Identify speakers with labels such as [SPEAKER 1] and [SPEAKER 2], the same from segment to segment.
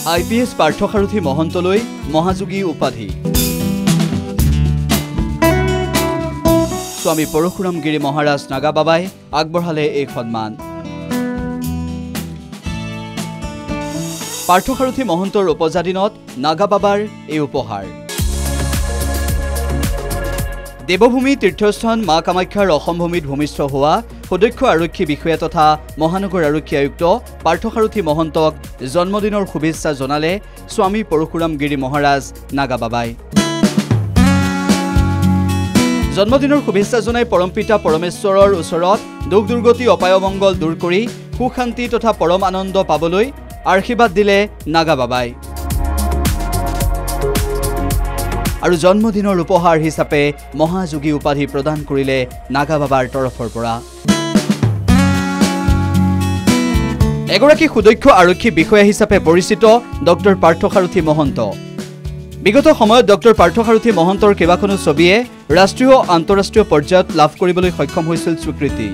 [SPEAKER 1] IPS Parthasarathi মহন্তলৈ মহাযোগী উপাধি স্বামী পৰশুৰাম গিৰি মহাৰাজ নাগাবাবাই আগবঢ়ালে এই সন্মান পাৰ্থসাৰথী মহন্তৰ উপজাদিনত নাগাবাবাৰ এই উপহাৰ দেৱভূমি তীৰ্থস্থান মা কামাখ্যাৰ অসমভূমিত ভূমিষ্ঠ হোৱা সুদক্ষ আৰক্ষী বিষয়া তথা মহানগৰ আৰক্ষী আয়ুক্ত পাৰ্থসাৰথী মহন্তক জন্মদিনৰ শুভেচ্ছা জনালে স্বামী পৰশুৰাম গিৰি মহাৰাজ নাগাবাবাই জন্মদিনৰ শুভেচ্ছা জনাই পৰমপিতা পৰমেশ্বৰৰ ওচৰত দুখ দুৰ্গতি অপায়মংগল দূৰ কৰি সুখ শান্তি তথা পৰম আনন্দ পাবলৈ আশীৰ্বাদ দিলে নাগাবাবাই আৰু জন্মদিনৰ উপহাৰ হিচাপে মহাযোগী উপাধি প্ৰদান কৰিলে নাগাবাবাৰ তৰফৰ পৰা এগৰাকী সুদক্ষ আৰক্ষী বিষয়া হিচাপে পৰিচিত ডক্টৰ পাৰ্থসাৰথী মহন্ত বিগত সময়ত ডক্টৰ পাৰ্থসাৰথী মহন্তৰ কেইবাখনো ছবিয়ে ৰাষ্ট্ৰীয় আন্তঃৰাষ্ট্ৰীয় পৰ্যায়ত লাভ কৰিবলৈ সক্ষম হৈছিল স্বীকৃতি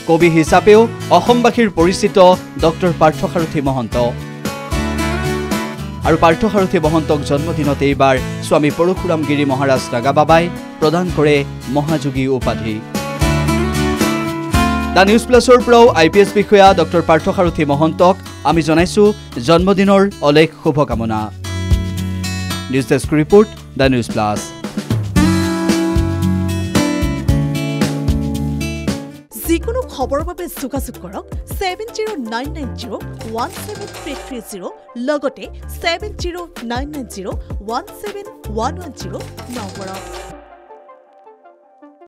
[SPEAKER 1] কবি হিচাপেও অসমবাসীৰ পৰিচিত ডক্টৰ পাৰ্থসাৰথী মহন্ত আৰু পাৰ্থসাৰথী মহন্তক জন্মদিনত এইবাৰ স্বামী পৰশুৰাম গিৰি মহাৰাজ নাগাবাবাই প্ৰদান কৰে মহাযোগী উপাধি দ্য নিউজ প্লাছৰ পৰাও IPS বিষয়া ডক্টৰ পাৰ্থসাৰথী মহন্তক আমি জনাইছো জন্মদিনৰ অলেখ শুভকামনা news desk report the news plus
[SPEAKER 2] যিকোনো খবৰৰ বাবে যোগাযোগ কৰক 7099017330 লগতে 7099017110 নম্বৰত